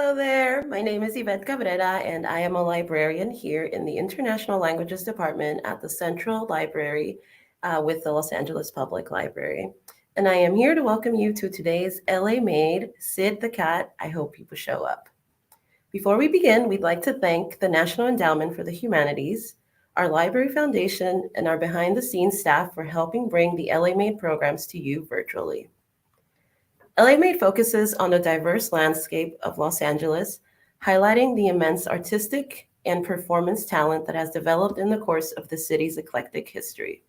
Hello there. My name is Yvette Cabrera, and I am a librarian here in the International Languages Department at the Central Library with the Los Angeles Public Library. And I am here to welcome you to today's LA Made Sid the Cat. I hope people show up. Before we begin, we'd like to thank the National Endowment for the Humanities, our Library Foundation, and our behind-the-scenes staff for helping bring the LA Made programs to you virtually. LA Made focuses on the diverse landscape of Los Angeles, highlighting the immense artistic and performance talent that has developed in the course of the city's eclectic history.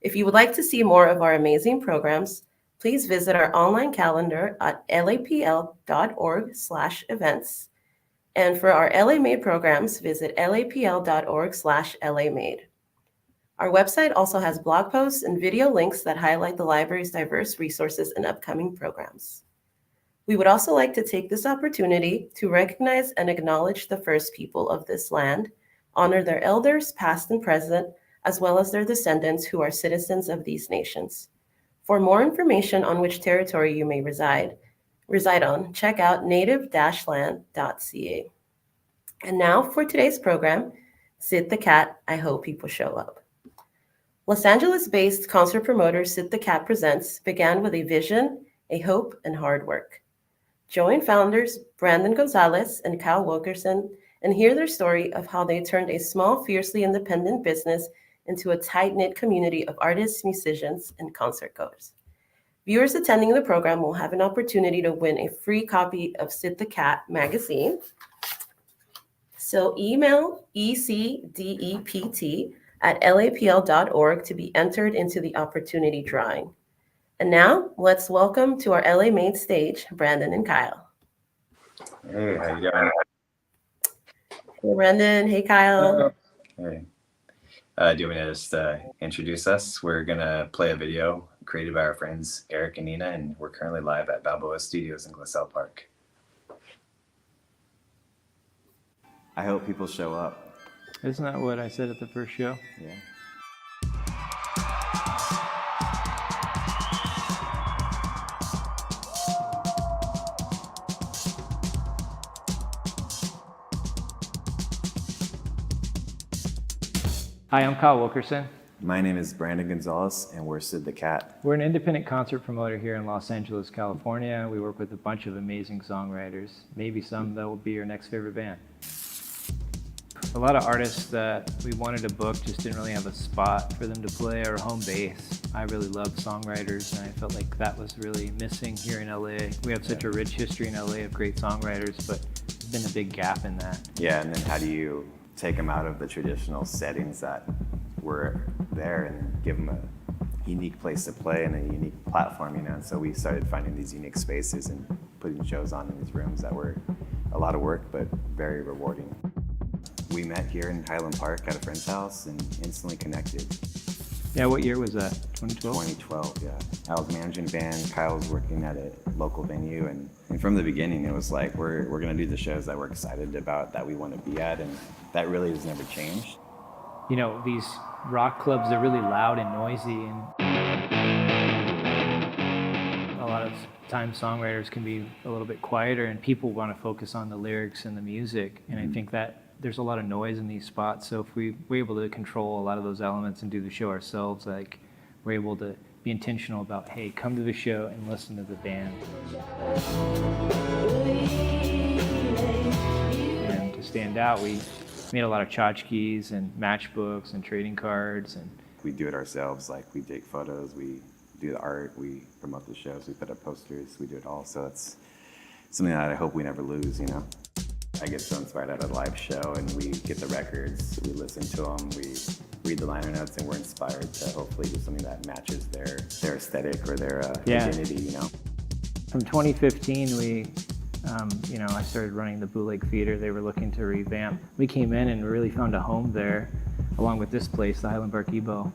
If you would like to see more of our amazing programs, please visit our online calendar at lapl.org/events. And for our LA Made programs, visit lapl.org/LAMade. Our website also has blog posts and video links that highlight the library's diverse resources and upcoming programs. We would also like to take this opportunity to recognize and acknowledge the first people of this land, honor their elders, past and present, as well as their descendants who are citizens of these nations. For more information on which territory you may reside on, check out native-land.ca. And now for today's program, Sid the Cat, I hope people show up. Los Angeles-based concert promoter Sid The Cat Presents began with a vision, a hope, and hard work. Join founders Brandon Gonzalez and Kyle Wilkerson and hear their story of how they turned a small, fiercely independent business into a tight-knit community of artists, musicians, and concert-goers. Viewers attending the program will have an opportunity to win a free copy of Sid the Cat magazine. So email ecdept@lapl.org to be entered into the opportunity drawing. And now, let's welcome to our LA Made stage, Brandon and Kyle. Hey, how you doing? Hey, Brandon. Hey, Kyle. Hey. Do you want me to just introduce us? We're going to play a video created by our friends Eric and Nina, and we're currently live at Balboa Studios in Glacel Park. I hope people show up. Isn't that what I said at the first show? Yeah. Hi, I'm Kyle Wilkerson. My name is Brandon Gonzalez, and we're Sid the Cat. We're an independent concert promoter here in Los Angeles, California. We work with a bunch of amazing songwriters, maybe some that will be your next favorite band. A lot of artists that we wanted to book just didn't really have a spot for them to play or home base. I really love songwriters, and I felt like that was really missing here in LA. We have such a rich history in LA of great songwriters, but there's been a big gap in that. Yeah, and then how do you take them out of the traditional settings that were there and give them a unique place to play and a unique platform, you know? And so we started finding these unique spaces and putting shows on in these rooms that were a lot of work, but very rewarding. We met here in Highland Park at a friend's house and instantly connected. Yeah, what year was that? 2012? 2012, yeah. I was managing a band, Kyle was working at a local venue, and from the beginning it was like, we're gonna do the shows that we're excited about, that we wanna be at, and that really has never changed. You know, these rock clubs, they're really loud and noisy, and a lot of times songwriters can be a little bit quieter, and people wanna focus on the lyrics and the music, and I think that there's a lot of noise in these spots, so if we're able to control a lot of those elements and do the show ourselves, like we're able to be intentional about, hey, come to the show and listen to the band. And to stand out, we made a lot of tchotchkes and matchbooks and trading cards. And we do it ourselves, like we take photos, we do the art, we promote the shows, we put up posters, we do it all, so it's something that I hope we never lose, you know? I get so inspired at a live show, and we get the records, we listen to them, we read the liner notes, and we're inspired to hopefully do something that matches their aesthetic or their identity, you know? From 2015, I started running the Bootleg Theater. They were looking to revamp. We came in and really found a home there, along with this place, the Highland Park Ebo.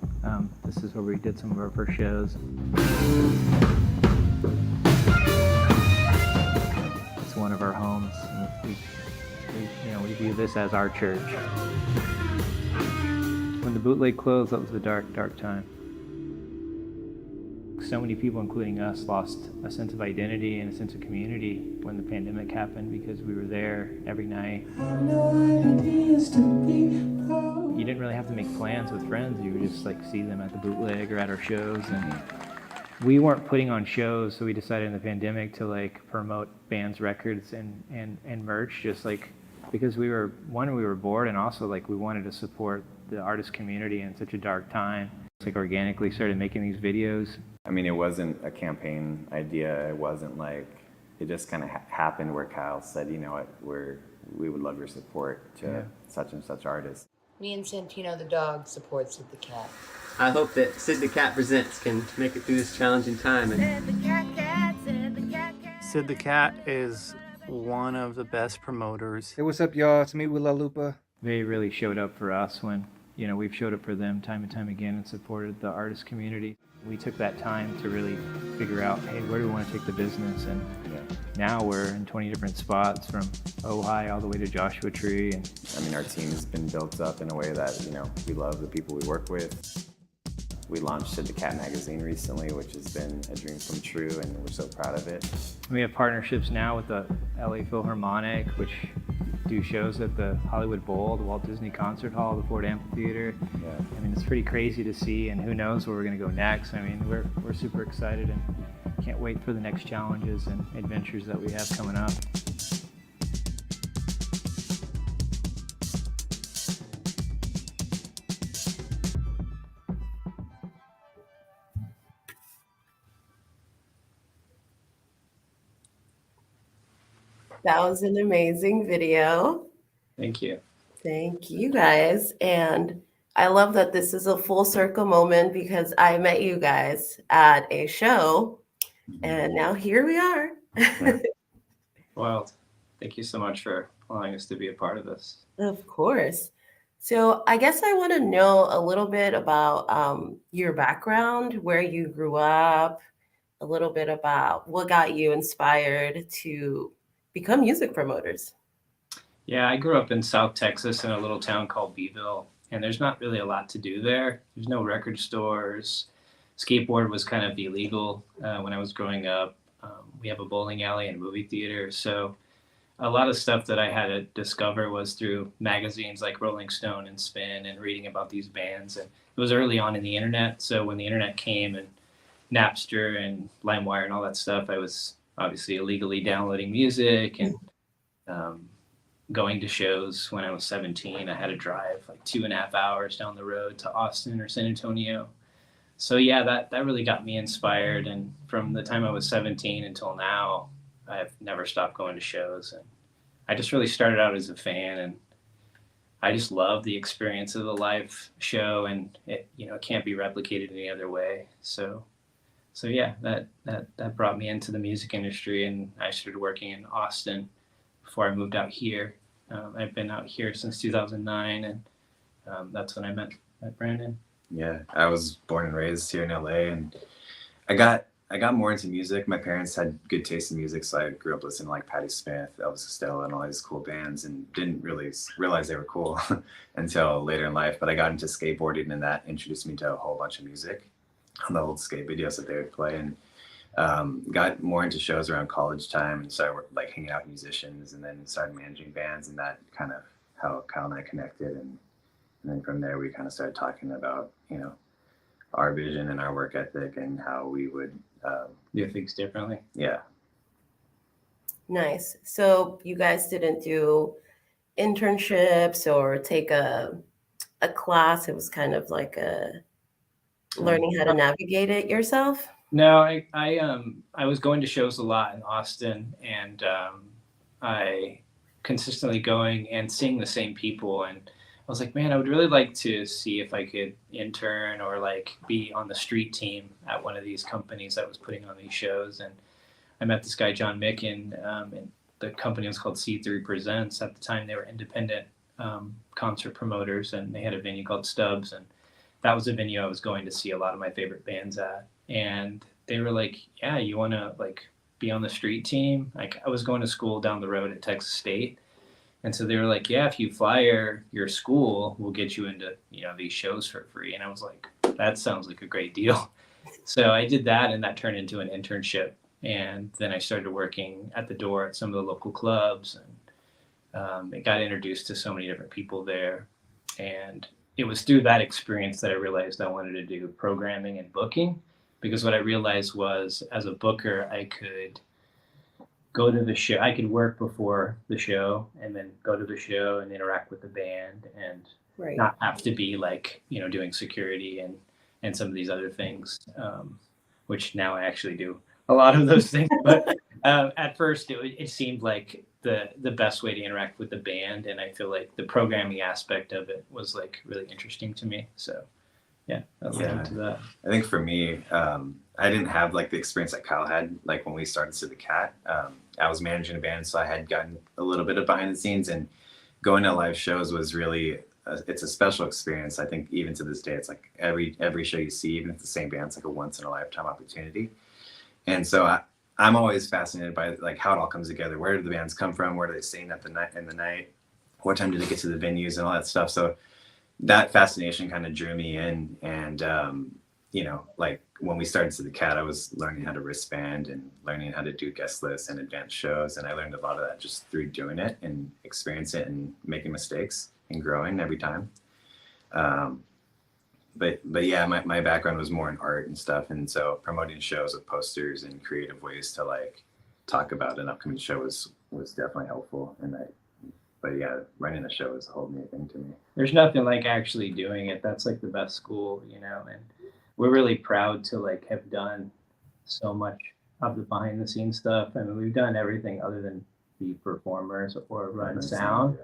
This is where we did some of our first shows. It's one of our homes. We view this as our church. When the Bootleg closed, that was a dark, dark time. so many people, including us, lost a sense of identity and a sense of community when the pandemic happened because we were there every night. You didn't really have to make plans with friends. You would just like see them at the bootleg or at our shows. And we weren't putting on shows, so we decided in the pandemic to like promote bands' records and merch, just like because we were bored, and also like we wanted to support the artist community in such a dark time. It's like organically started making these videos. I mean, it wasn't a campaign idea. It wasn't like, it just kind of happened where Kyle said, you know what, we would love your support to such and such artists. Me and Santino the dog support Sid the Cat. I hope that Sid the Cat Presents can make it through this challenging time. Sid the Cat is one of the best promoters. Hey, what's up, y'all? It's me, Willa Lupa. They really showed up for us when, you know, we've showed up for them time and time again and supported the artist community. We took that time to really figure out, hey, where do we want to take the business? And now we're in 20 different spots, from Ojai all the way to Joshua Tree. And I mean, our team's been built up in a way that, you know, we love the people we work with. We launched Sid the Cat magazine recently, which has been a dream come true, and we're so proud of it. We have partnerships now with the LA Philharmonic, which do shows at the Hollywood Bowl, the Walt Disney Concert Hall, the Ford Amphitheater. Yeah. I mean, it's pretty crazy to see, and who knows where we're going to go next. I mean, we're super excited and can't wait for the next challenges and adventures that we have coming up. That was an amazing video. Thank you. Thank you guys. And I love that this is a full circle moment because I met you guys at a show and now here we are. Well, thank you so much for allowing us to be a part of this. Of course. So I guess I want to know a little bit about your background, where you grew up, a little bit about what got you inspired to become music promoters. Yeah, I grew up in South Texas in a little town called Beeville, and there's not really a lot to do there. There's no record stores. Skateboard was kind of illegal when I was growing up. We have a bowling alley and a movie theater, so a lot of stuff that I had to discover was through magazines like Rolling Stone and Spin and reading about these bands. And it was early on in the internet, so when the internet came and Napster and LimeWire and all that stuff, I was obviously illegally downloading music and going to shows. When I was 17, I had to drive like 2.5 hours down the road to Austin or San Antonio. So yeah, that really got me inspired. And from the time I was 17 until now, I've never stopped going to shows. And I just really started out as a fan, and I just love the experience of the live show, and it can't be replicated any other way. So yeah, that brought me into the music industry, and I started working in Austin before I moved out here. I've been out here since 2009, and that's when I met Brandon. Yeah, I was born and raised here in LA, and I got more into music. My parents had good taste in music, so I grew up listening to like Patti Smith, Elvis Costello, and all these cool bands, and didn't really realize they were cool until later in life. But I got into skateboarding, and that introduced me to a whole bunch of music on the old skate videos that they would play, and got more into shows around college time and started like hanging out with musicians, and then started managing bands, and that kind of how Kyle and I connected, and then from there we kind of started talking about our vision and our work ethic and how we would Do things differently. Yeah. Nice. So you guys didn't do internships or take a class. It was kind of like learning how to navigate it yourself. No, I was going to shows a lot in Austin, and I consistently going and seeing the same people, and I was like, man, I would really like to see if I could intern or like be on the street team at one of these companies that was putting on these shows. And I met this guy, John Micken, and the company was called C3 Presents. At the time, they were independent concert promoters, and they had a venue called Stubbs, and that was a venue I was going to see a lot of my favorite bands at. And they were like, yeah, you want to like be on the street team? Like, I was going to school down the road at Texas State. And so they were like, yeah, if you flyer your school, we'll get you into, these shows for free. And I was like, that sounds like a great deal. So I did that, and that turned into an internship. And then I started working at the door at some of the local clubs, and I got introduced to so many different people there. And it was through that experience that I realized I wanted to do programming and booking, because what I realized was, as a booker, I could go to the show. I could work before the show and then go to the show and interact with the band, and Right. not have to be like, doing security and some of these other things, which now I actually do a lot of those things. But at first, it seemed like the best way to interact with the band, and I feel like the programming aspect of it was like really interesting to me. So yeah, that led into that. I think for me, I didn't have like the experience that Kyle had. Like when we started Sid the Cat, I was managing a band, so I had gotten a little bit of behind the scenes, and going to live shows was really it's a special experience. I think even to this day, it's like every show you see, even if it's the same band, it's like a once in a lifetime opportunity. And so I'm always fascinated by like how it all comes together. Where do the bands come from? Where do they sing at the night? What time do they get to the venues and all that stuff? So that fascination kind of drew me in. And like when we started to the Cat, I was learning how to wristband and learning how to do guest lists and advanced shows. And I learned a lot of that just through doing it and experience it and making mistakes and growing every time. But yeah, my background was more in art and stuff. And so promoting shows with posters and creative ways to like talk about an upcoming show was definitely helpful. But yeah, running a show is a whole new thing to me. There's nothing like actually doing it. That's like the best school, and we're really proud to like have done so much of the behind the scenes stuff. I mean, we've done everything other than be performers or run sound.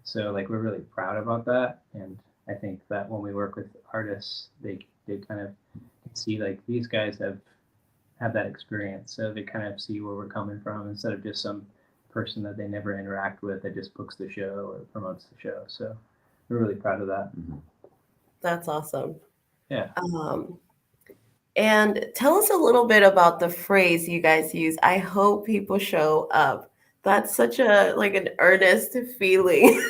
So like we're really proud about that. And I think that when we work with artists, they kind of see like these guys have that experience. So they kind of see where we're coming from, instead of just some person that they never interact with that just books the show or promotes the show. So we're really proud of that. Mm-hmm. That's awesome. Yeah. And tell us a little bit about the phrase you guys use. I hope people show up. That's such an earnest feeling.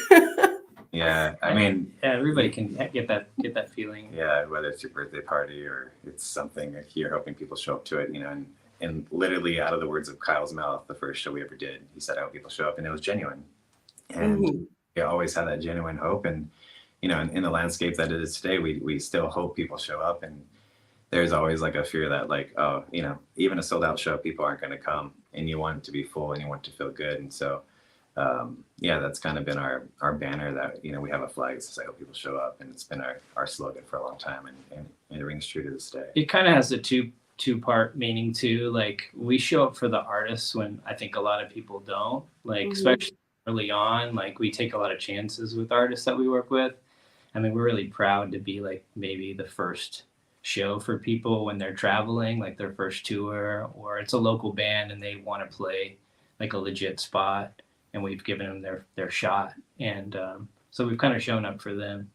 Yeah, I mean, everybody can get that feeling. Yeah, whether it's your birthday party or it's something like you're hoping people show up to it, and literally out of the words of Kyle's mouth, the first show we ever did, he said, "I hope people show up," and it was genuine. And you always have that genuine hope, and in the landscape that it is today, we still hope people show up, and there's always like a fear that like, oh, even a sold out show, people aren't going to come, and you want it to be full and you want it to feel good. And so that's kind of been our banner, that we have a flag that says "I hope people show up," and it's been our slogan for a long time, and it rings true to this day. It kind of has a two-part meaning too. Like we show up for the artists when I think a lot of people don't, like especially early on. Like we take a lot of chances with artists that we work with. I mean, we're really proud to be like maybe the first show for people when they're traveling, like their first tour, or it's a local band and they want to play like a legit spot, and we've given them their shot. And so we've kind of shown up for them.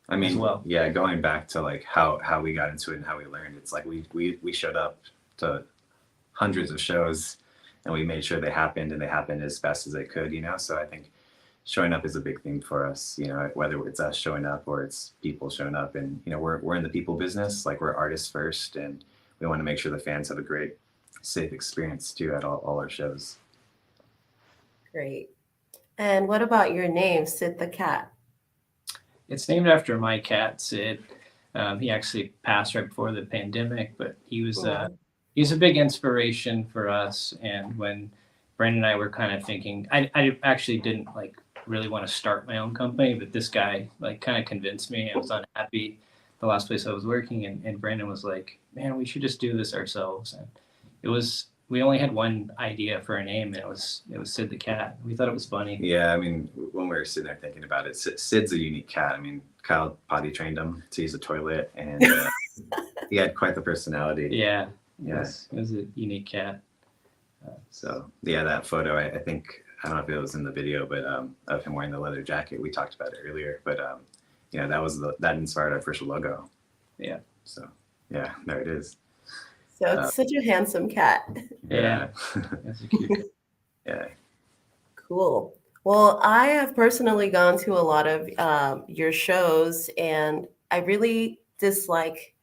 I mean, well. Yeah, going back to like how we got into it and how we learned, it's like we showed up to hundreds of shows, and we made sure they happened, and they happened as fast as they could, So I think showing up is a big thing for us, whether it's us showing up or it's people showing up. And we're in the people business, like we're artists first, and we want to make sure the fans have a great, safe experience too at all our shows. Great. And what about your name, Sid the Cat? It's named after my cat, Sid. He actually passed right before the pandemic, but he was a big inspiration for us. And when Brandon and I were kind of thinking, I actually didn't like really want to start my own company, but this guy like kind of convinced me. I was unhappy the last place I was working, and Brandon was like, "Man, we should just do this ourselves." And we only had one idea for a name, and it was Sid the Cat. We thought it was funny. Yeah, I mean, when we were sitting there thinking about it, Sid's a unique cat. I mean, Kyle potty trained him to use a toilet, and he had quite the personality. Yeah. It was a unique cat. So yeah, that photo, I think, I don't know if it was in the video, but of him wearing the leather jacket, we talked about it earlier, but that inspired our first logo. Yeah. So yeah, there it is. So it's such a handsome cat. Yeah. That's a cute cat. Yeah. Cool. Well, I have personally gone to a lot of your shows, and I really dislike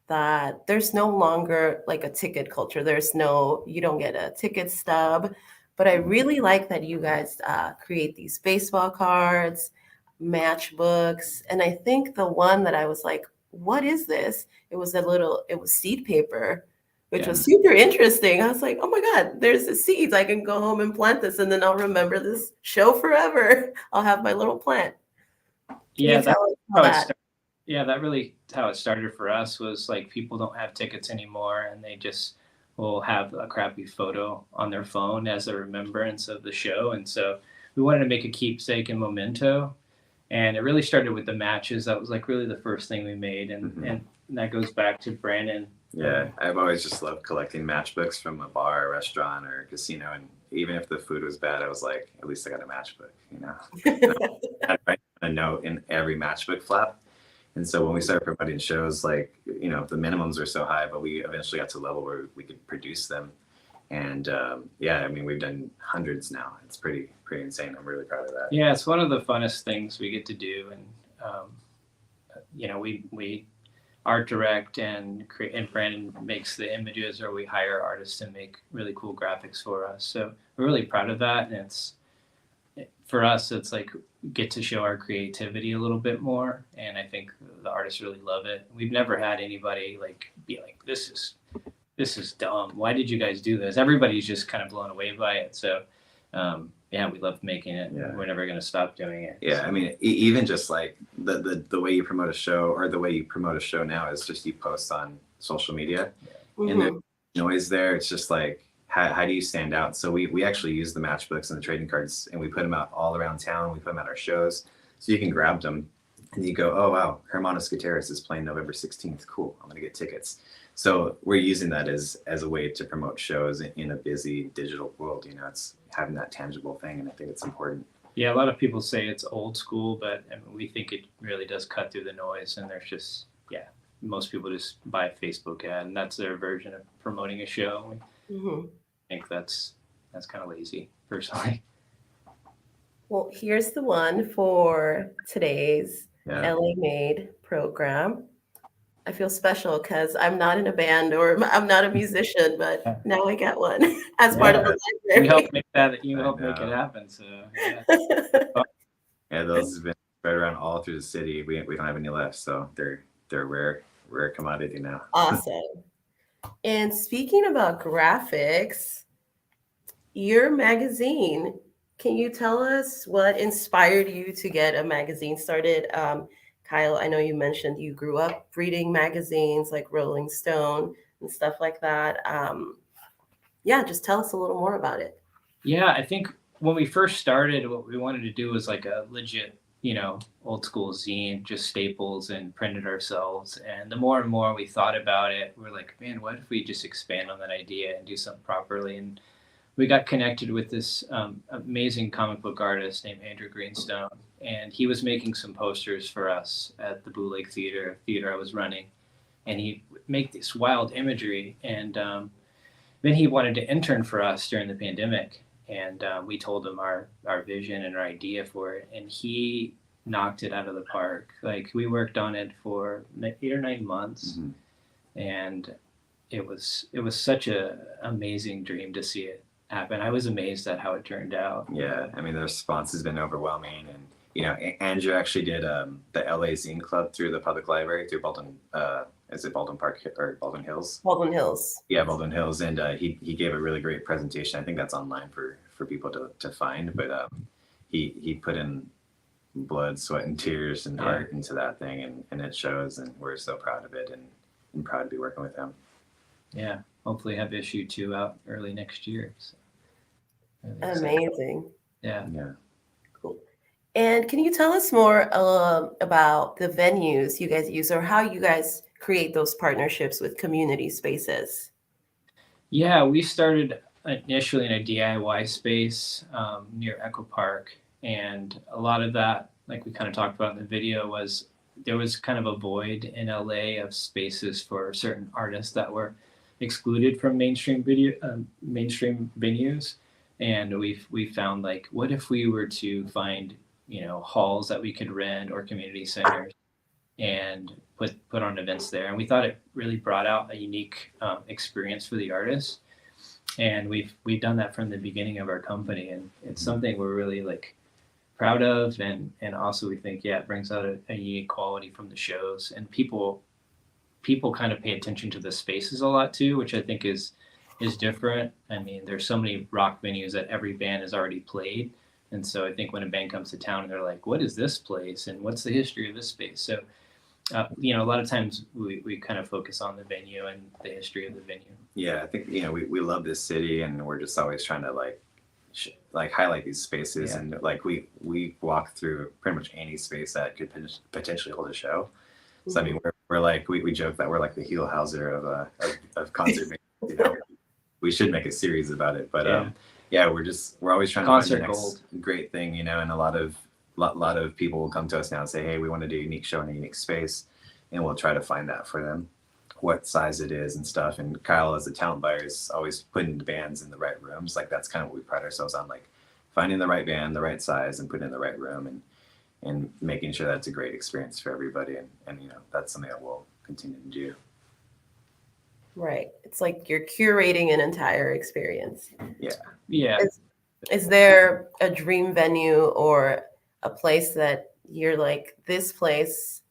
that there's no longer like a ticket culture. You don't get a ticket stub. But I really like that you guys create these baseball cards, matchbooks. And I think the one that I was like, what is this? It was seed paper, which was super interesting. I was like, oh my God, there's the seeds. I can go home and plant this, and then I'll remember this show forever. I'll have my little plant. Can Yeah, you that's tell us how how it that? started. Yeah, that really how it started for us was like people don't have tickets anymore and they just will have a crappy photo on their phone as a remembrance of the show. And so we wanted to make a keepsake and memento. And it really started with the matches. That was like really the first thing we made. And that goes back to Brandon. Yeah, I've always just loved collecting matchbooks from a bar, a restaurant, or a casino. And even if the food was bad, I was like, at least I got a matchbook, you know? I write a note in every matchbook flap. And so when we started promoting shows, like, you know, the minimums were so high, but we eventually got to a level where we could produce them. And yeah, I mean, we've done hundreds now. It's pretty insane. I'm really proud of that. Yeah, it's one of the funnest things we get to do. And, you know, we art direct and create, and Brandon makes the images, or we hire artists to make really cool graphics for us. So we're really proud of that. And for us, it's like get to show our creativity a little bit more. And I think the artists really love it. We've never had anybody like be like, this is dumb. Why did you guys do this? Everybody's just kind of blown away by it. So yeah, we love making it. Yeah. We're never going to stop doing it. Yeah, I mean, even just like the way you promote a show, or the way you promote a show now, is just you post on social media, and there's noise there. It's just like, how do you stand out? So we actually use the matchbooks and the trading cards, and we put them out all around town. We put them at our shows, so you can grab them, and you go, oh wow, Hermanos Gutierrez is playing November 16th. Cool, I'm gonna get tickets. So we're using that as a way to promote shows in a busy digital world. You know, it's having that tangible thing, and I think it's important. Yeah, a lot of people say it's old school, but I mean, we think it really does cut through the noise. And there's just, yeah, most people just buy a Facebook ad, and that's their version of promoting a show. I think that's kind of lazy, personally. Well, here's the one for today's Yeah. LA Made program. I feel special because I'm not in a band or I'm not a musician, but now I got one as part of the You library. helped make that. You helped make it happen. So yeah. Yeah, those have been spread around all through the city. We don't have any left, so they're rare commodity now. Awesome. And speaking about graphics, your magazine, can you tell us what inspired you to get a magazine started? Kyle, I know you mentioned you grew up reading magazines like Rolling Stone and stuff like that. Yeah, just tell us a little more about it. Yeah, I think when we first started, what we wanted to do was like a legit, you know, old school zine, just staples and printed ourselves. And the more and more we thought about it, we're like, man, what if we just expand on that idea and do something properly? And we got connected with this amazing comic book artist named Andrew Greenstone. And he was making some posters for us at the Blue Lake Theater I was running. And he'd make this wild imagery. And then he wanted to intern for us during the pandemic. And we told him our vision and our idea for it. And he knocked it out of the park. Like, we worked on it for 8 or 9 months. And it was such a amazing dream to see it happen. I was amazed at how it turned out. Yeah, I mean, the response has been overwhelming. And, you know, Andrew actually did the LA Zine Club through the public library, through Baldwin, is it Baldwin Park or Baldwin Hills? Baldwin Hills. Yeah, Baldwin Hills. And he gave a really great presentation. I think that's online for people to find. But he put in blood, sweat, and tears and heart into that thing. And it shows. And we're so proud of it and proud to be working with him. Yeah, hopefully have issue 2 out early next year. So, Amazing. yeah. Cool. And can you tell us more about the venues you guys use, or how you guys create those partnerships with community spaces? Yeah, we started initially in a DIY space near Echo Park. And a lot of that, like we kind of talked about in the video, was there was kind of a void in LA of spaces for certain artists that were excluded from mainstream venues. And we found, like, what if we were to find, you know, halls that we could rent or community centers and put on events there. And we thought it really brought out a unique experience for the artists. And we've done that from the beginning of our company, and it's something we're really like proud of, and also we think it brings out a unique quality from the shows, and people kind of pay attention to the spaces a lot too, which I think is different. I mean, there's so many rock venues that every band has already played, and so I think when a band comes to town, they're like, what is this place and what's the history of this space? So a lot of times we kind of focus on the venue and the history of the venue. Yeah, I think we love this city, and we're just always trying to like highlight these spaces, Yeah. and like we walk through pretty much any space that could potentially hold a show. So I mean, we're like we joke that we're like the heel hauser of concert venues, you know. We should make a series about it, but we're always trying to find Concert the next gold. great thing, you know. And a lot of people will come to us now and say, hey, we want to do a unique show in a unique space, and we'll try to find that for them, what size it is and stuff. And Kyle, as a talent buyer, is always putting the bands in the right rooms. Like that's kind of what we pride ourselves on, like finding the right band, the right size, and putting it in the right room, and making sure that it's a great experience for everybody. And you know, that's something that we'll continue to do. Right. It's like you're curating an entire experience. Yeah. Is there a dream venue or a place that you're like, this place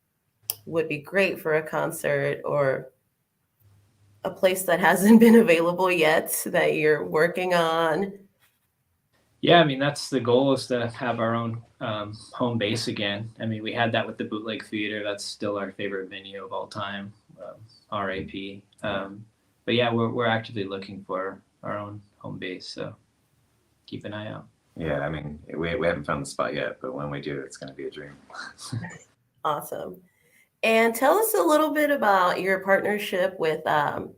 would be great for a concert, or a place that hasn't been available yet that you're working on? Yeah, I mean, that's the goal, is to have our own home base again. I mean, we had that with the Bootleg Theater. That's still our favorite venue of all time, RAP. But yeah, we're actively looking for our own home base, so keep an eye out. Yeah, I mean, we haven't found the spot yet, but when we do, it's going to be a dream. Awesome. And tell us a little bit about your partnership with the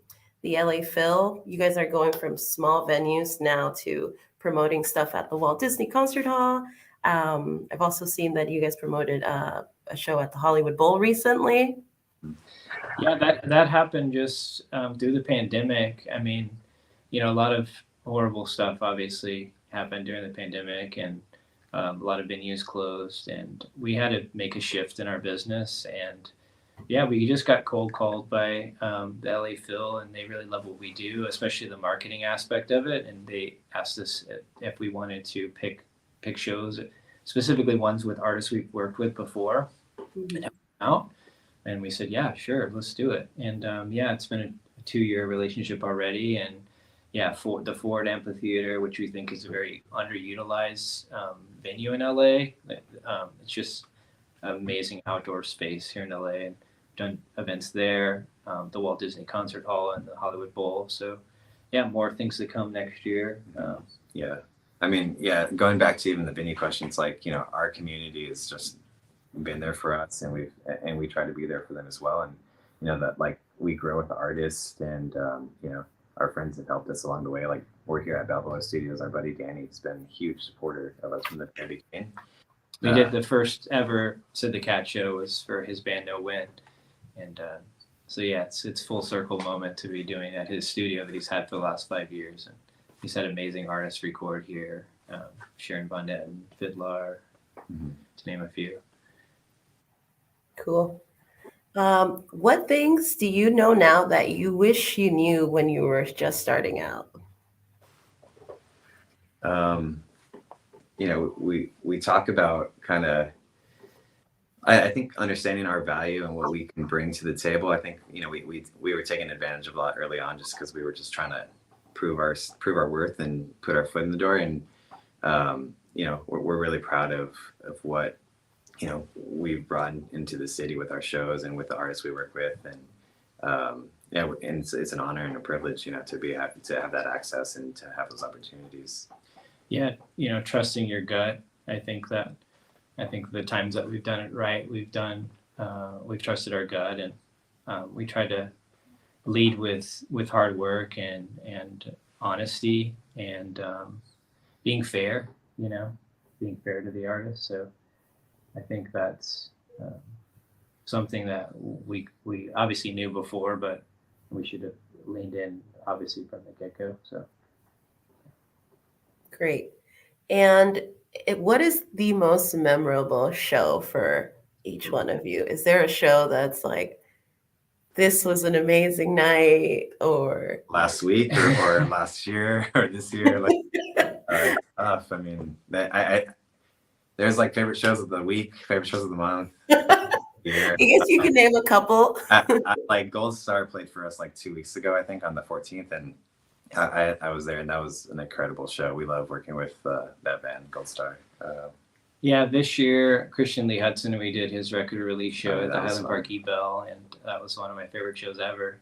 LA Phil. You guys are going from small venues now to promoting stuff at the Walt Disney Concert Hall. I've also seen that you guys promoted a show at the Hollywood Bowl recently. Yeah, that happened just through the pandemic. I mean, a lot of horrible stuff obviously happened during the pandemic, and a lot of venues closed, and we had to make a shift in our business. And yeah, we just got cold called by the LA Phil, and they really love what we do, especially the marketing aspect of it. And they asked us if we wanted to pick shows, specifically ones with artists we've worked with before, and help them out. And we said, yeah, sure, let's do it. And it's been a 2-year relationship already. And yeah, for the Ford Amphitheater, which we think is a very underutilized venue in LA. It's just an amazing outdoor space here in LA, and done events there, the Walt Disney Concert Hall and the Hollywood Bowl. So yeah, more things to come next year. Yeah. I mean, yeah, going back to even the venue question, it's like, our community has just been there for us, and we try to be there for them as well. And, that like we grow with the artists, and, our friends have helped us along the way. Like we're here at Balboa Studios. Our buddy Danny's been a huge supporter of us from the very beginning. We did the first ever Sid the Cat show was for his band No Wind. And so yeah, it's full circle moment to be doing at his studio that he's had for the last 5 years. And he's had amazing artists record here, Sharon Von Etten, Fiddler, to name a few. Cool. What things do you know now that you wish you knew when you were just starting out? We talk about kind of, I think, understanding our value and what we can bring to the table. I think, we were taking advantage of a lot early on, just because we were just trying to prove our worth and put our foot in the door. And, we're really proud of what, we've brought into the city with our shows and with the artists we work with. And, and it's an honor and a privilege, to have that access and to have those opportunities. Yeah, trusting your gut. I think the times that we've done it right, we've trusted our gut, and we try to lead with hard work and honesty, and being fair, being fair to the artist. So I think that's something that we obviously knew before, but we should have leaned in obviously from the get-go. So Great. And what is the most memorable show for each one of you. Is there a show that's like, this was an amazing night, or Last week or last year or this year, like it's tough. I mean, there's like favorite shows of the week, favorite shows of the month, year. I guess you can name a couple. Like Gold Star played for us like 2 weeks ago, I think, on the 14th, and I was there, and that was an incredible show. We love working with that band, Gold Star. Yeah, this year, Christian Lee Hudson, we did his record release show at the that was Highland fun. Park E-Bell, and that was one of my favorite shows ever.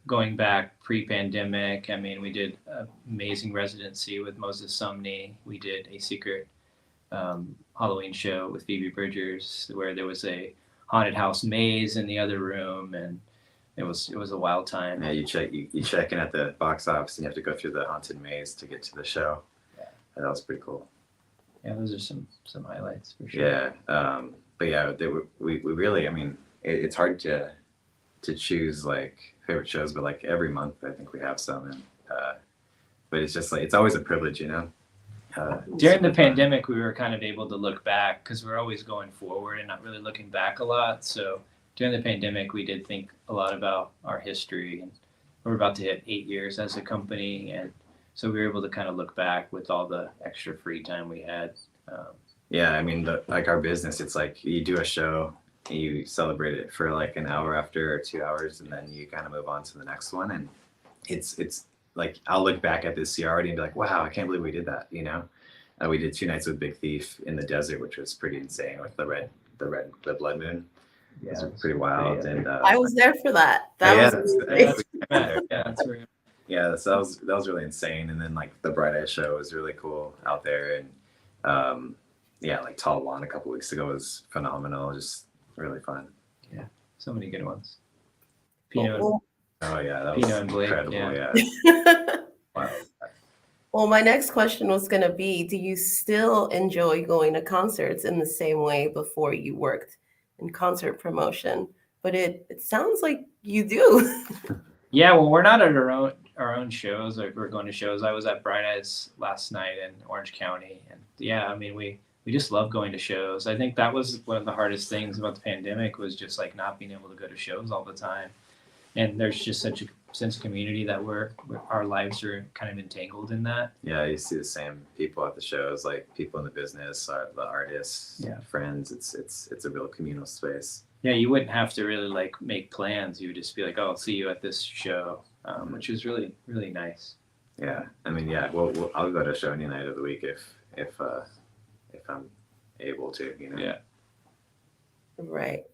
Going back pre-pandemic, I mean, we did an amazing residency with Moses Sumney. We did a secret Halloween show with Phoebe Bridgers, where there was a haunted house maze in the other room, and it was a wild time. Yeah, you check in at the box office, and you have to go through the haunted maze to get to the show. Yeah. And that was pretty cool. Yeah, those are some highlights for sure. Yeah, but yeah, we really, I mean, it's hard to choose like favorite shows, but like every month I think we have some, and but it's just like it's always a privilege, you know. During the pandemic, we were kind of able to look back because we're always going forward and not really looking back a lot. So during the pandemic, we did think a lot about our history, and we're about to hit 8 years as a company, and so we were able to kind of look back with all the extra free time we had. Yeah, I mean, like our business, it's like you do a show, you celebrate it for like an hour after or 2 hours, and then you kind of move on to the next one. And it's like I'll look back at this year already and be like, wow, I can't believe we did that. You know, we did 2 nights with Big Thief in the desert, which was pretty insane with the blood moon. Yeah, It was pretty wild. And I was there for that. yeah, That was that's that's where yeah, so that was really insane. And then like the Bright Eye show was really cool out there, and yeah, like Tall Lawn a couple weeks ago was phenomenal, just really fun. so many good ones. Pinot, Well, Oh yeah, that Pinot was and Blake, incredible. yeah. Yeah. Wow. well, my next question was going to be, do you still enjoy going to concerts in the same way before you worked in concert promotion? But it sounds like you do. Yeah, well, we're not at our own shows. Like we're going to shows. I was at Bright Eyes last night in Orange County, and yeah, I mean we just love going to shows. I think that was one of the hardest things about the pandemic was just like not being able to go to shows all the time. And there's just such a sense of community that our lives are kind of entangled in that. Yeah, you see the same people at the shows, like people in the business, the artists, Yeah. friends. It's a real communal space. Yeah, you wouldn't have to really like make plans. You would just be like, "Oh, I'll see you at this show," which is really really nice. Yeah, I mean, yeah, I'll go to a show any night of the week if I'm able to, you know. Yeah. Right.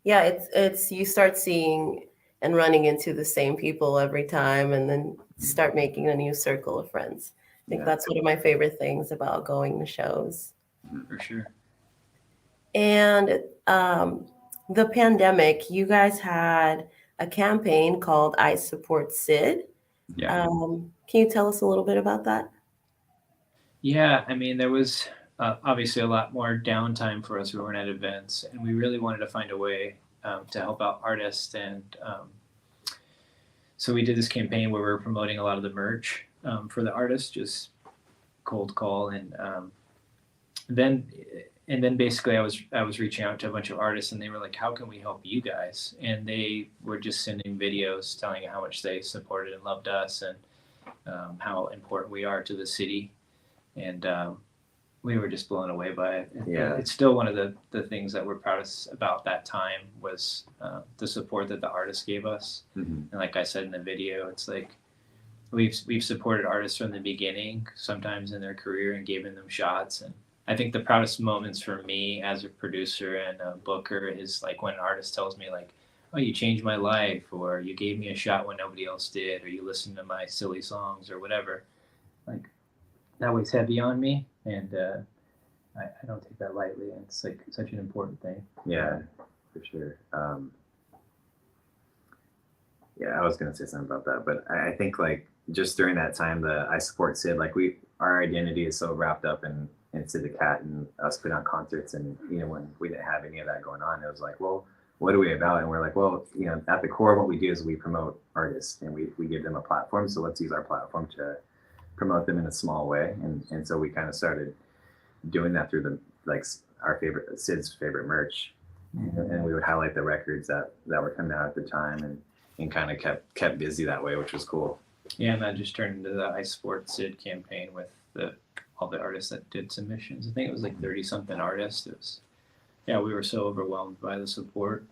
Yeah, it's you start seeing and running into the same people every time, and then start making a new circle of friends. I think Yeah. that's one of my favorite things about going to shows. For sure. And the pandemic, you guys had a campaign called I Support Sid. Yeah. Can you tell us a little bit about that? Yeah, I mean, there was obviously a lot more downtime for us. We weren't at events, and we really wanted to find a way to help out artists. And so we did this campaign where we were promoting a lot of the merch for the artists, just cold call, and then basically I was reaching out to a bunch of artists, and they were like, "How can we help you guys?" And they were just sending videos telling how much they supported and loved us, and how important we are to the city. And we were just blown away by it. Yeah. It's still one of the things that we're proudest about that time was the support that the artists gave us. Mhm. And like I said in the video, it's like we've supported artists from the beginning, sometimes in their career, and given them shots. And I think the proudest moments for me as a producer and a booker is like when an artist tells me like, "Oh, you changed my life," or "You gave me a shot when nobody else did," or "You listened to my silly songs," or whatever. Like that weighs heavy on me, and I don't take that lightly. And it's like such an important thing. Yeah, for sure. Yeah, I was gonna say something about that, but I think like just during that time, the I Support Sid, like our identity is so wrapped up in Sid the Cat and us putting on concerts, and you know when we didn't have any of that going on, it was like, well, what are we about? And we're like, well, you know, at the core of what we do is we promote artists, and we give them a platform. So let's use our platform to promote them in a small way, and so we kind of started doing that through the like Sid's favorite merch, and we would highlight the records that were coming out at the time, and kind of kept busy that way, which was cool. Yeah, and that just turned into the I Support Sid campaign with all the artists that did submissions. I think it was like 30-something artists. It was, yeah, we were so overwhelmed by the support,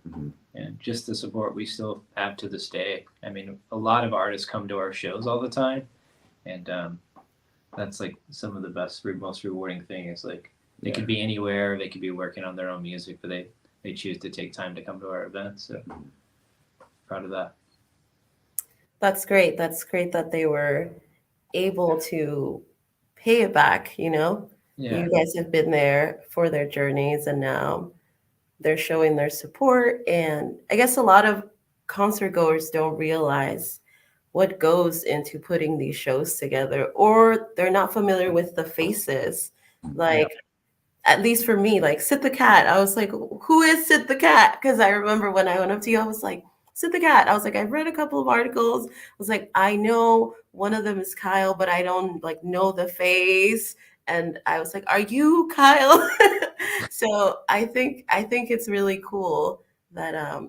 and just the support we still have to this day. I mean, a lot of artists come to our shows all the time, and that's like some of the best, most rewarding thing is like they could be anywhere, they could be working on their own music, but they choose to take time to come to our events. So proud of that. That's great. That's great that they were able to pay it back, you know? Yeah. You guys have been there for their journeys and now they're showing their support. And I guess a lot of concert goers don't realize what goes into putting these shows together, or they're not familiar with the faces. Like, at least for me, like Sid the Cat, I was like, who is Sid the Cat? Because I remember when I went up to you, I was like, Sid the Cat. I was like, I've read a couple of articles. I was like, I know one of them is Kyle, but I don't like know the face. And I was like, are you Kyle? So I think it's really cool that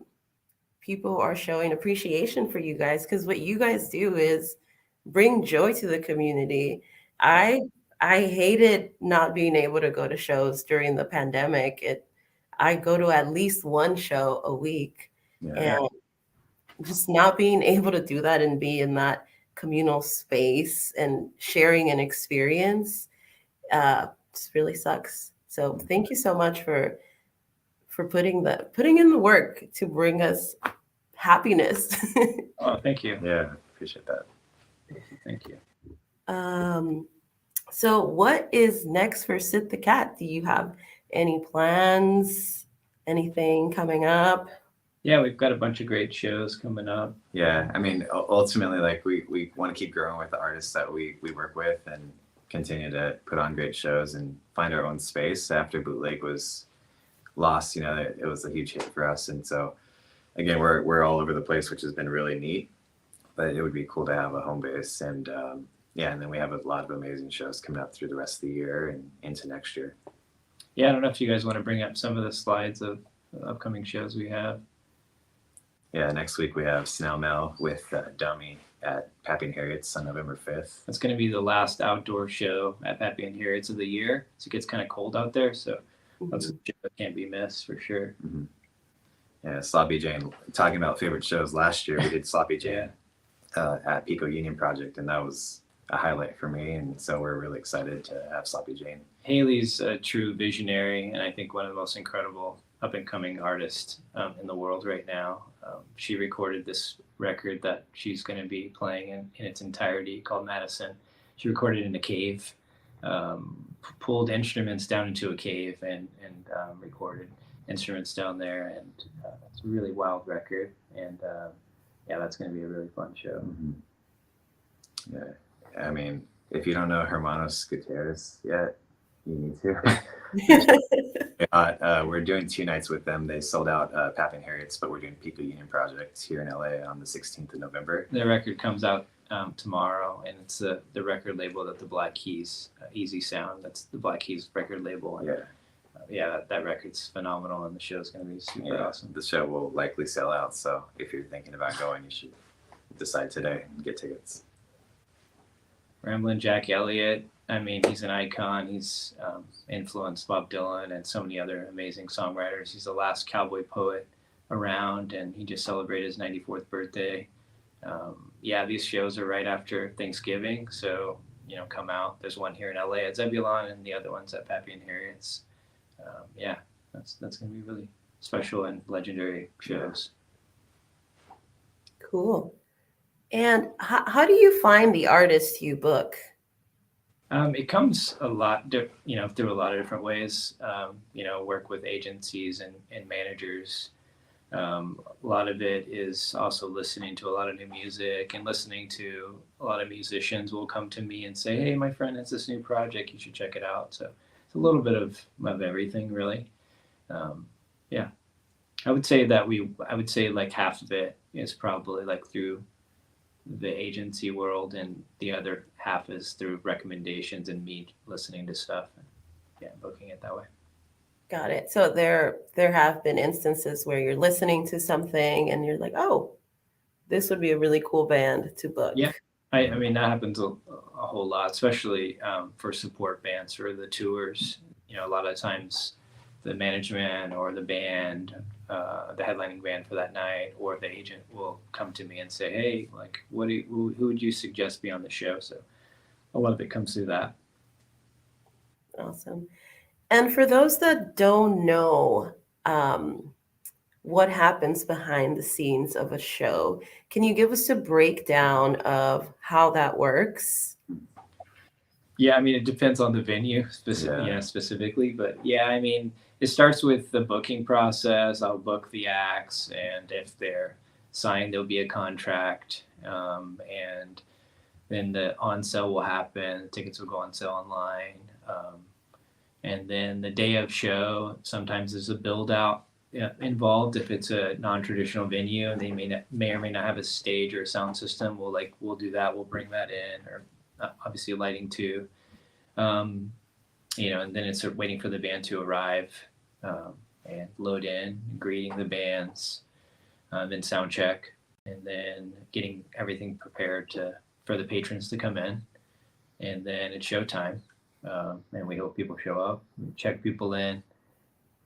people are showing appreciation for you guys, because what you guys do is bring joy to the community. I hated not being able to go to shows during the pandemic. I go to at least one show a week, and just not being able to do that and be in that communal space and sharing an experience just really sucks. So thank you so much for putting in the work to bring us happiness. Oh, thank you. Yeah, appreciate that. Thank you. So what is next for Sid the Cat? Do you have any plans? Anything coming up? Yeah, we've got a bunch of great shows coming up. Yeah, I mean, ultimately, like we want to keep growing with the artists that we work with and continue to put on great shows and find our own space. After Bootleg was lost, you know, it was a huge hit for us, and so again, we're all over the place, which has been really neat. But it would be cool to have a home base, and and then we have a lot of amazing shows coming up through the rest of the year and into next year. Yeah, I don't know if you guys want to bring up some of the slides of upcoming shows we have. Yeah, next week we have Snail Mail with Dummy at Pappy and Harriet's on November 5th. That's going to be the last outdoor show at Pappy and Harriet's of the year. So it gets kind of cold out there, so that's a show that can't be missed for sure. Yeah, Sloppy Jane. Talking about favorite shows, last year we did Sloppy Jane at Pico Union Project, and that was a highlight for me, and so we're really excited to have Sloppy Jane. Haley's a true visionary, and I think one of the most incredible up-and-coming artists in the world right now. She recorded this record that she's going to be playing in its entirety called Madison. She recorded in a cave, pulled instruments down into a cave and recorded instruments down there, and it's a really wild record, and that's going to be a really fun show. Yeah, I mean, if you don't know Hermanos Gutierrez yet, you need to. We're doing 2 nights with them. They sold out Pappy and Harriet's, but we're doing Pico Union Project here in LA on the 16th of November. The record comes out tomorrow, and it's the record label that the Black Keys, Easy Sound, that's the Black Keys record label. And, that record's phenomenal, and the show's going to be super awesome. The show will likely sell out, so if you're thinking about going, you should decide today and get tickets. Ramblin' Jack Elliott, I mean, he's an icon. He's influenced Bob Dylan and so many other amazing songwriters. He's the last cowboy poet around, and he just celebrated his 94th birthday. These shows are right after Thanksgiving, so, come out. There's one here in LA at Zebulon, and the other one's at Pappy and Harriet's. That's going to be really special and legendary shows. Cool. And how do you find the artists you book? It comes a lot, through a lot of different ways. Work with agencies and managers. A lot of it is also listening to a lot of new music and listening to a lot of musicians will come to me and say, hey, my friend has this new project, you should check it out. So it's a little bit of everything, really. I would say like half of it is probably like through the agency world, and the other half is through recommendations and me listening to stuff and booking it that way. Got it. So there have been instances where you're listening to something and you're like, oh, this would be a really cool band to book. Yeah. I mean, that happens a whole lot, especially for support bands for the tours. A lot of times the management or the band, the headlining band for that night, or the agent will come to me and say, hey, like, who would you suggest be on the show? So a lot of it comes through that. Awesome. And for those that don't know, what happens behind the scenes of a show, can you give us a breakdown of how that works? Yeah, I mean, it depends on the venue specifically, but yeah, I mean, it starts with the booking process. I'll book the acts, and if they're signed, there'll be a contract, and then the on sale will happen. Tickets will go on sale online, and then the day of show, sometimes there's a build out involved. If it's a non-traditional venue, they may or may not have a stage or a sound system. We'll do that. We'll bring that in, or obviously lighting too. And then it's sort of waiting for the band to arrive and load in, greeting the bands, then sound check, and then getting everything prepared for the patrons to come in. And then it's showtime, and we hope people show up, check people in,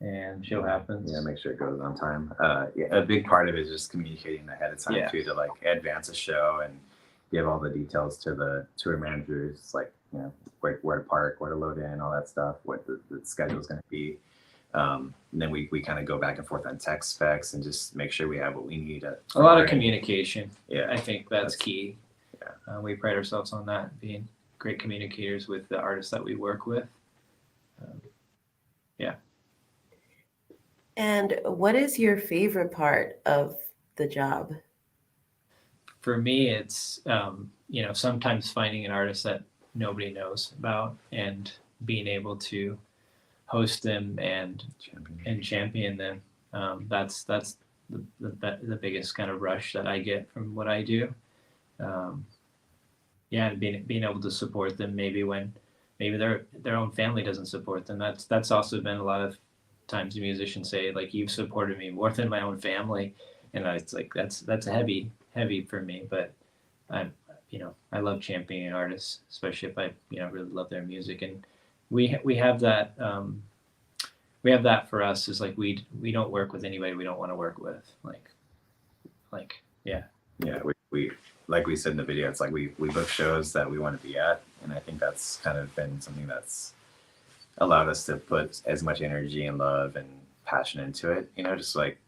and show happens. Yeah, make sure it goes on time. A big part of it is just communicating ahead of time too, to like advance a show and give all the details to the tour managers, like where to park, where to load in, all that stuff, what the schedule is going to be. And then we kind of go back and forth on tech specs and just make sure we have what we need. A lot of communication. Yeah, I think that's key. Yeah, we pride ourselves on that, being great communicators with the artists that we work with. Yeah. And what is your favorite part of the job? For me, it's sometimes finding an artist that nobody knows about and being able to host them and champion them. That's the biggest kind of rush that I get from what I do. And being able to support them maybe when their own family doesn't support them. That's also been a lot of times musicians say, like, you've supported me more than my own family, and it's like that's heavy for me. But I love championing artists, especially if I really love their music, and we have that. We have that for us is like we don't work with anybody we don't want to work with. We like we said in the video, it's like we book shows that we want to be at, and I think that's kind of been something that's allowed us to put as much energy and love and passion into it. Just like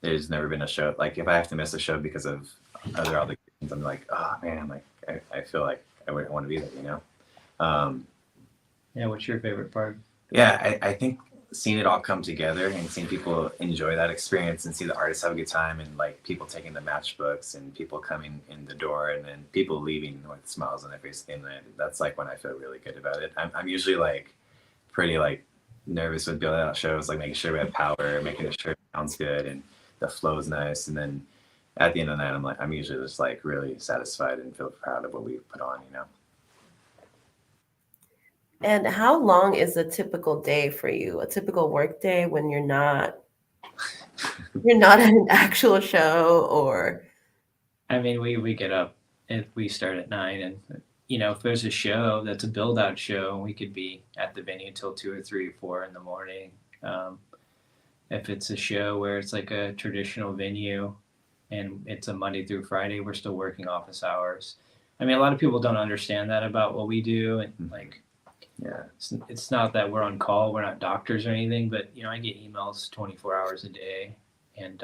there's never been a show, like if I have to miss a show because of other obligations, I'm like, oh man, like I feel like I wouldn't want to be there, What's your favorite part? Yeah, I think seeing it all come together and seeing people enjoy that experience and see the artists have a good time, and like people taking the matchbooks and people coming in the door and then people leaving with smiles on their face, and that's like when I feel really good about it. I'm usually like pretty like nervous with building out shows, like making sure we have power, making sure it sounds good and the flow is nice, and then at the end of the night I'm usually just like really satisfied and feel proud of what we put on. And how long is a typical day for you? A typical work day when you're not at an actual show? Or I mean, we get up and we start at 9, and if there's a show that's a build out show, we could be at the venue till 2 or 3 or 4 in the morning. If it's a show where it's like a traditional venue and it's a Monday through Friday, we're still working office hours. I mean, a lot of people don't understand that about what we do, and like, it's not that we're on call, we're not doctors or anything, but I get emails 24 hours a day, and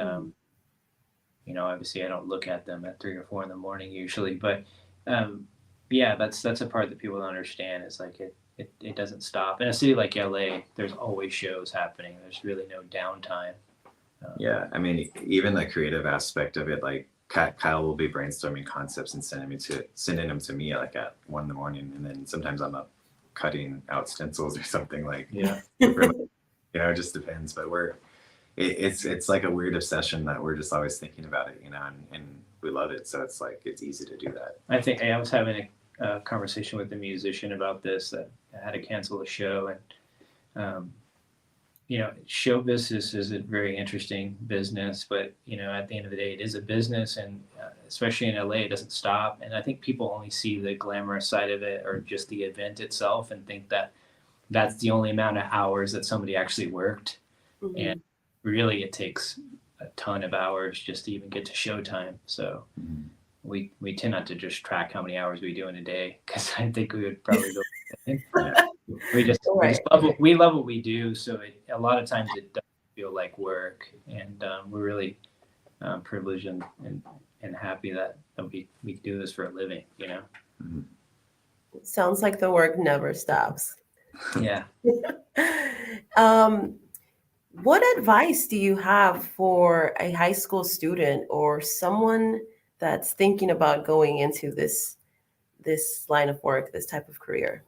obviously I don't look at them at 3 or 4 in the morning usually, but that's a part that people don't understand. Is like it doesn't stop. In a city like LA, there's always shows happening. There's really no downtime. I mean, even the creative aspect of it, like Kyle will be brainstorming concepts and sending them to me like at 1 in the morning, and then sometimes I'm up cutting out stencils or something, like it just depends. But it's like a weird obsession that we're just always thinking about it, and we love it, so it's like it's easy to do that. I think I was having a conversation with a musician about this that had to cancel a show, and show business is a very interesting business, but at the end of the day, it is a business, and especially in LA, it doesn't stop. And I think people only see the glamorous side of it, or just the event itself, and think that that's the only amount of hours that somebody actually worked. Mhm. And really, it takes a ton of hours just to even get to showtime. So we tend not to just track how many hours we do in a day, because I think we would probably go. Yeah. We just Right. love what we do. So a lot of times it doesn't feel like work, and we're really privileged and happy that we do this for a living. Sounds like the work never stops. Yeah. Um, what advice do you have for a high school student or someone that's thinking about going into this line of work, this type of career?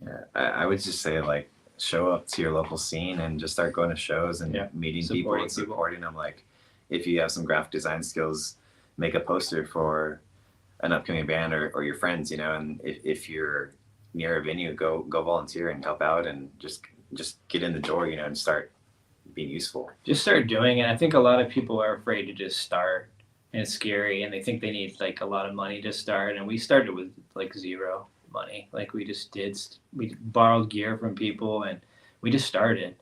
Yeah, I would just say like show up to your local scene and just start going to shows and meeting people and supporting them. Like if you have some graphic design skills, make a poster for an upcoming band or your friends, and if you're near a venue, go volunteer and help out and just get in the door, and start being useful. Just start doing it. I think a lot of people are afraid to just start, and it's scary, and they think they need like a lot of money to start. And we started with like zero money. Like we borrowed gear from people, and we just started.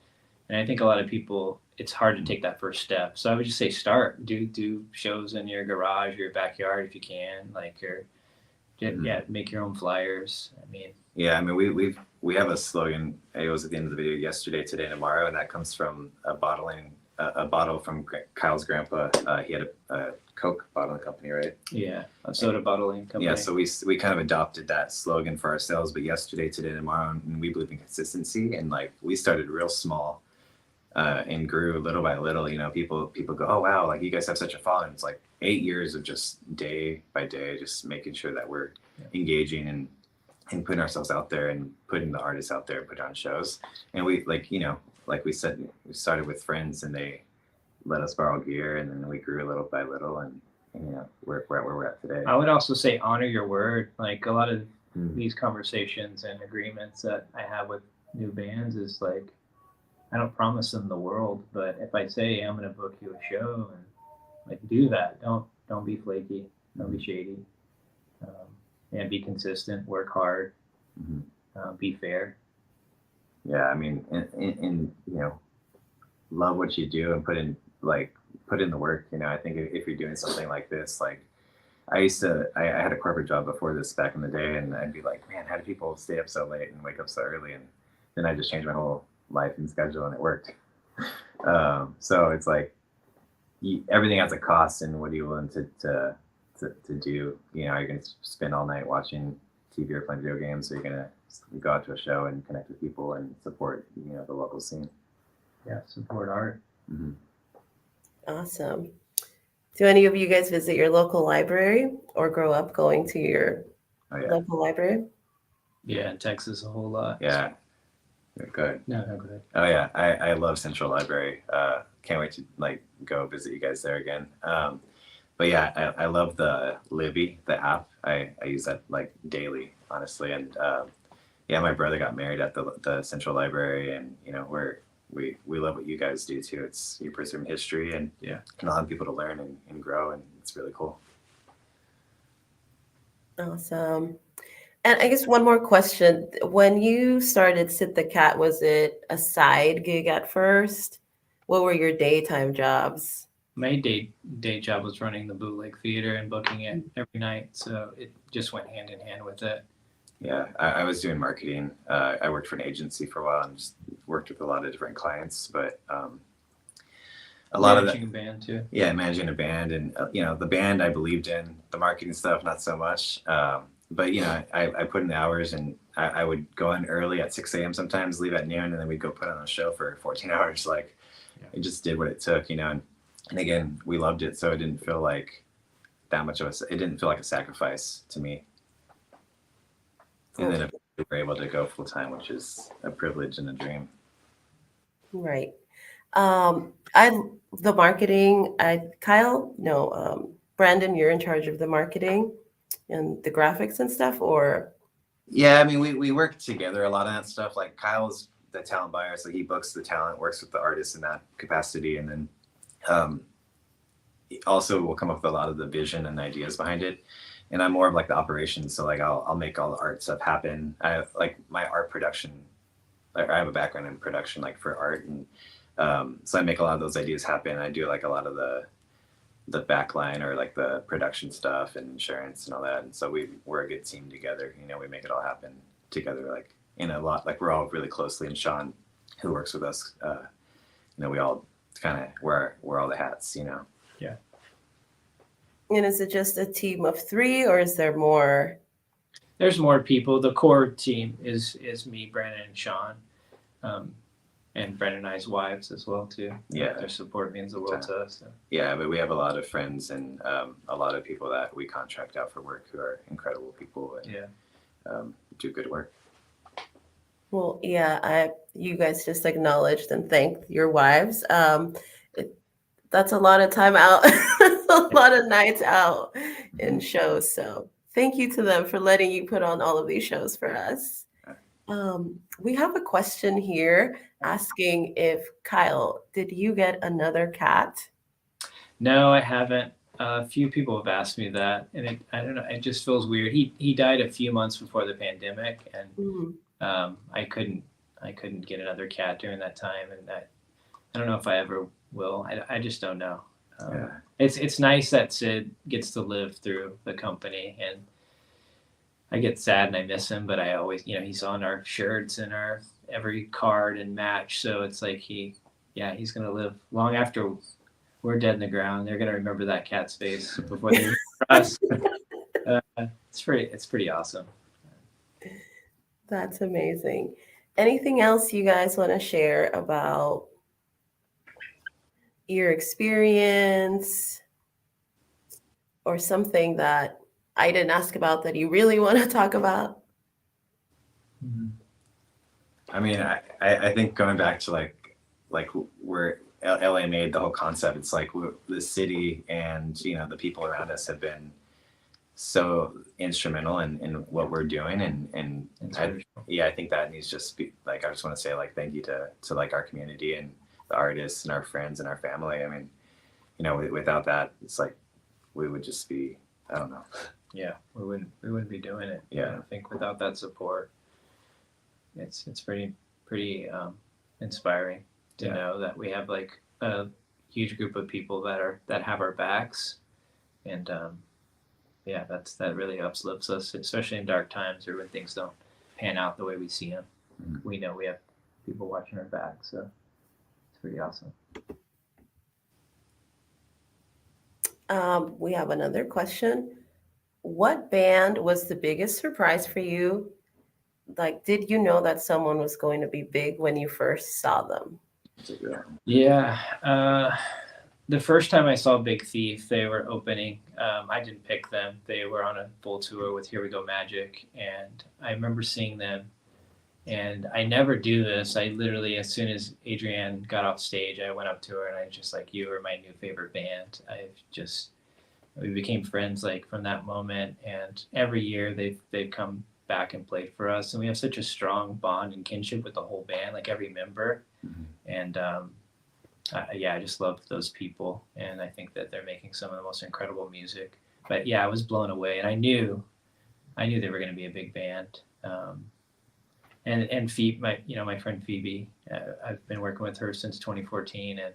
And I think a lot of people, it's hard to take that first step. So I would just say start. Do shows in your garage, your backyard if you can. Make your own flyers. Yeah, we have a slogan. It was at the end of the video: yesterday, today, tomorrow, and that comes from a bottle from Kyle's grandpa. He had a Coke bottling company, right? Yeah, a soda bottling company. Yeah, so we kind of adopted that slogan for ourselves. But yesterday, today, tomorrow, and we believe in consistency. And like we started real small. And grew little by little. People go, oh wow, like you guys have such a following. It's like 8 years of just day by day, just making sure that we're engaging and putting ourselves out there and putting the artists out there, put on shows. And we like we said, we started with friends and they let us borrow gear, and then we grew little by little, and we're at where we're at today. I would also say honor your word. Like a lot of these conversations and agreements that I have with new bands is like, I don't promise them the world, but if I say I'm going to book you a show, and like do that, don't be flaky, don't be shady, and be consistent, work hard, be fair. Yeah, and love what you do and put in the work. I think if you're doing something like this, like I had a corporate job before this back in the day, and I'd be like, man, how do people stay up so late and wake up so early? And then I just changed my whole life and schedule, and it worked. So it's like everything has a cost, and what are you willing to do? Are you going to spend all night watching TV or playing video games, or you're going to go out to a show and connect with people and support the local scene? Yeah, support art. Awesome. Do any of you guys visit your local library or grow up going to your local library? Yeah, in Texas a whole lot. Yeah. Good. No, go ahead. Oh yeah, I love Central Library. Can't wait to go visit you guys there again. But yeah, I love the Libby, the app. I use that daily, honestly. And my brother got married at the Central Library, and we love what you guys do too. You preserve history and allowing people to learn and grow, and it's really cool. Awesome. And I guess one more question. When you started Sid the Cat, was it a side gig at first? What were your daytime jobs? My day job was running the bootleg theater and booking it every night, so it just went hand in hand with it. Yeah, I was doing marketing. I worked for an agency for a while and just worked with a lot of different clients, but a lot of managing a band too. Yeah, managing a band, and the band I believed in, the marketing stuff not so much. But I put in the hours, and I would go in early at 6 a.m. sometimes, leave at noon, and then we'd go put on a show for 14 hours. It just did what it took, and again, we loved it, so it didn't feel like that much of it didn't feel like a sacrifice to me. And then we were able to go full time, which is a privilege and a dream. Right. The marketing. Brandon, you're in charge of the marketing and the graphics and stuff, or? Yeah, we work together a lot on that stuff. Like Kyle's the talent buyer, so he books the talent, works with the artists in that capacity, and then also will come up with a lot of the vision and ideas behind it. And I'm more of like the operations, so like I'll make all the art stuff happen. I like my art production. Like I have a background in production, like for art, and so I make a lot of those ideas happen. I do like a lot of the backline or like the production stuff and insurance and all that. And so we're a good team together. You know, we make it all happen together. Like in a lot, like we're all really closely. And Sean, who works with us, you know, we all kind of wear all the hats. You know. Yeah. And is it just a team of 3, or is there more? There's more people. The core team is me, Brandon, and Sean, and Brandon and I's wives as well too. Yeah, their support means the world to us. So. Yeah, but we have a lot of friends and a lot of people that we contract out for work who are incredible people and do good work. Well, yeah, you guys just acknowledged and thanked your wives. That's a lot of time out, a lot of nights out in shows. So thank you to them for letting you put on all of these shows for us. We have a question here asking if, Kyle, did you get another cat? No, I haven't. A few people have asked me that, and I don't know. It just feels weird. He died a few months before the pandemic, and I couldn't get another cat during that time, and I don't know if I ever will. I just don't know. It's nice that Sid gets to live through the company, and I get sad and I miss him, but I always, you know, he's on our shirts and our every card and match. So it's like he's gonna live long after we're dead in the ground. They're gonna remember that cat's face before they remember us. It's pretty awesome. That's amazing. Anything else you guys want to share about your experience or something that I didn't ask about that you really want to talk about? I mean, I think going back to like where LA made the whole concept, it's like the city and, you know, the people around us have been so instrumental in what we're doing. And I think that needs to just be like, I just want to say like, thank you to like our community and the artists and our friends and our family. I mean, you know, without that, it's like, we would just be, I don't know. Yeah, we wouldn't be doing it. Yeah. I think without that support, it's pretty inspiring to know that we have like a huge group of people that have our backs, and that really uplifts us, especially in dark times or when things don't pan out the way we see them. Mm-hmm. We know we have people watching our back, so it's pretty awesome. We have another question. What band was the biggest surprise for you? Like, did you know that someone was going to be big when you first saw them? Yeah. The first time I saw Big Thief, they were opening. I didn't pick them. They were on a full tour with Here We Go Magic. And I remember seeing them. And I never do this. I literally, as soon as Adrienne got off stage, I went up to her and I was just like, you are my new favorite band. We became friends like from that moment. And every year they've come back and played for us. And we have such a strong bond and kinship with the whole band, like every member. Mm-hmm. And I just love those people. And I think that they're making some of the most incredible music. But yeah, I was blown away. And I knew they were going to be a big band. And Phoebe, my friend Phoebe, I've been working with her since 2014, and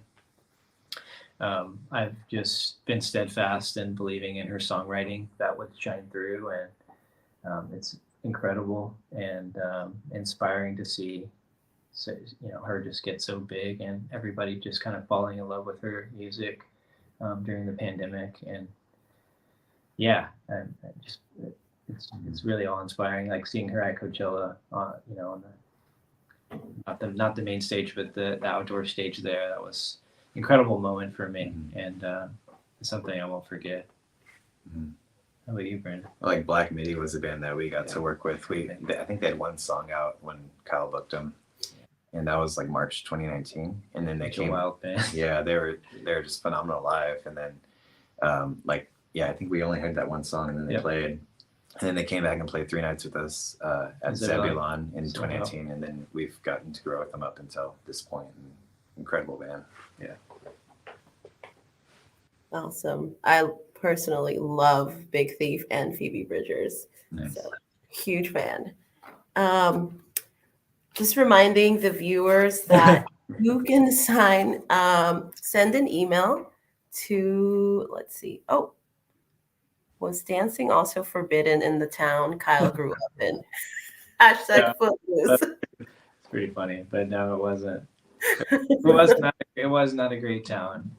I've just been steadfast in believing in her songwriting that would shine through, and it's incredible and inspiring to see, her just get so big and everybody just kind of falling in love with her music during the pandemic, and it's really all inspiring. Like seeing her at Coachella, on not the main stage, but the outdoor stage there. That was an incredible moment for me, and it's something I won't forget. Mm-hmm. How about you, Brandon? Like Black Midi was a band that we got to work with. I think they had one song out when Kyle booked them, and that was like March 2019. And then they came. A wild band. Yeah, they were just phenomenal live. And then, I think we only heard that one song, and then they played. And then they came back and played 3 nights with us at Zebulon in So 2019, and then we've gotten to grow with them up until this point. Incredible band. Yeah. Awesome. I personally love Big Thief and Phoebe Bridgers. Nice. So huge fan. Just reminding the viewers that you can send an email to, let's see. Oh, was dancing also forbidden in the town Kyle grew up in? Hashtag Yeah. Footloose. It's pretty funny, but no, it wasn't. It was not a great town.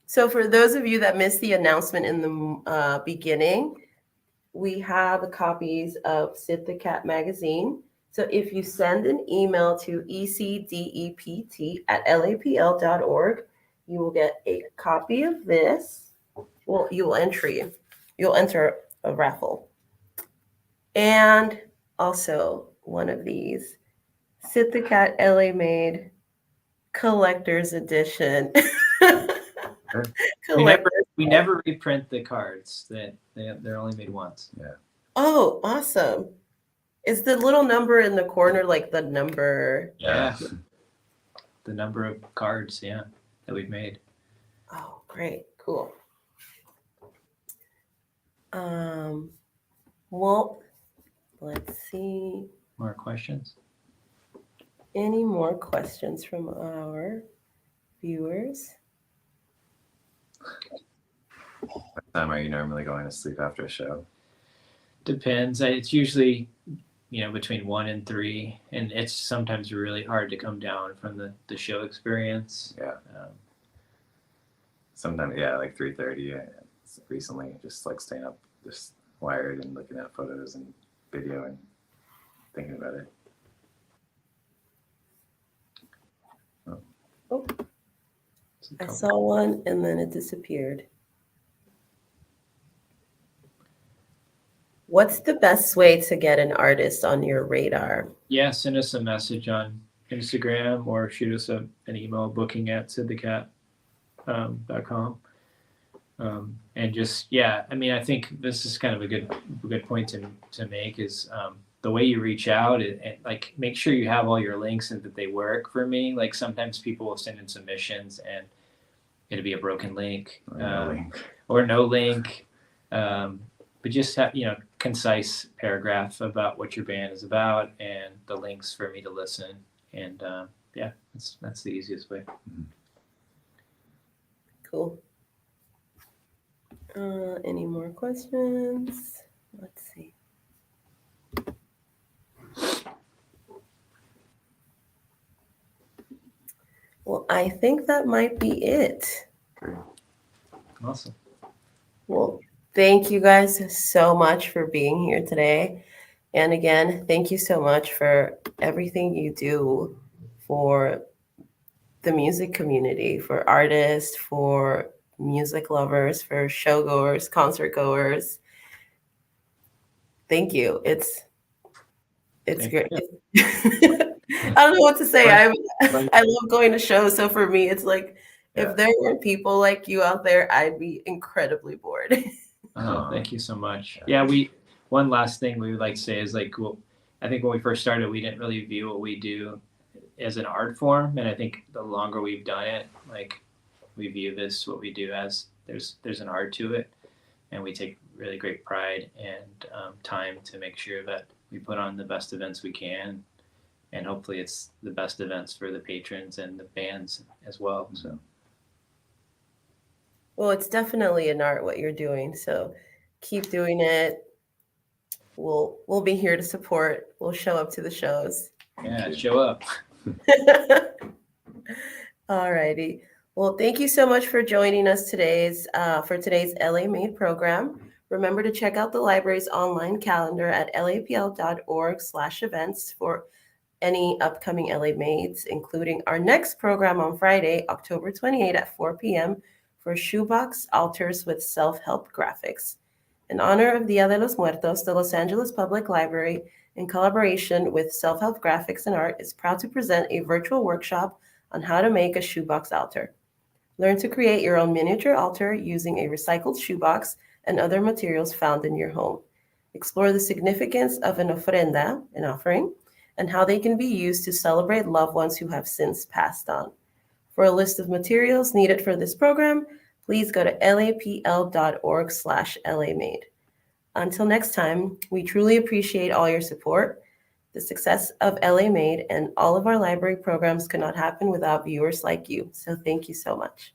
So for those of you that missed the announcement in the beginning, we have copies of Sid the Cat magazine. So if you send an email to ecdept@lapl.org, you will get a copy of this. Well, you'll enter a raffle. And also one of these, Sid the Cat LA Made Collector's Edition. We never reprint the cards. They're only made once. Yeah. Oh, awesome. Is the little number in the corner like the number? Yeah. The number of cards, that we've made. Oh, great. Cool. Well, let's see. More questions? Any more questions from our viewers? What time are you normally going to sleep after a show? Depends. It's usually, between 1 and 3, and it's sometimes really hard to come down from the show experience. Yeah. Sometimes, like 3:30. Recently, just like staying up, just wired and looking at photos and video and thinking about it. Oh, I saw one and then it disappeared. What's the best way to get an artist on your radar? Yeah, send us a message on Instagram or shoot us an email, booking@sidthecat.com. And just, I think this is kind of a good point to make is the way you reach out and like make sure you have all your links and that they work for me. Like sometimes people will send in submissions and it'll be a broken link or no link. But just have, concise paragraph about what your band is about and the links for me to listen. And that's the easiest way. Cool. Any more questions? Let's see. Well, I think that might be it. Awesome. Well, thank you guys so much for being here today. And again, thank you so much for everything you do for the music community, for artists, for music lovers, for showgoers, concert goers. Thank you. It's great. I don't know what to say. I love going to shows. So for me, it's like if there weren't people like you out there, I'd be incredibly bored. Oh, thank you so much. Yeah, one last thing we would like to say is like, well, I think when we first started, we didn't really view what we do as an art form, and I think the longer we've done it, like we view what we do as there's an art to it, and we take really great pride and time to make sure that we put on the best events we can, and hopefully it's the best events for the patrons and the bands as well. So. Well, it's definitely an art what you're doing. So keep doing it. We'll be here to support. We'll show up to the shows. Yeah, show up. All righty. Well, thank you so much for joining us for today's LA Made program. Remember to check out the library's online calendar at lapl.org/events for any upcoming LA Mades, including our next program on Friday, October 28 at 4 p.m. for Shoebox Altars with Self-Help Graphics. In honor of Dia de los Muertos, the Los Angeles Public Library, in collaboration with Self-Help Graphics and Art, is proud to present a virtual workshop on how to make a shoebox altar. Learn to create your own miniature altar using a recycled shoebox and other materials found in your home. Explore the significance of an ofrenda, an offering, and how they can be used to celebrate loved ones who have since passed on. For a list of materials needed for this program, please go to lapl.org/LAmade. Until next time, we truly appreciate all your support. The success of LA Made and all of our library programs could not happen without viewers like you. So thank you so much.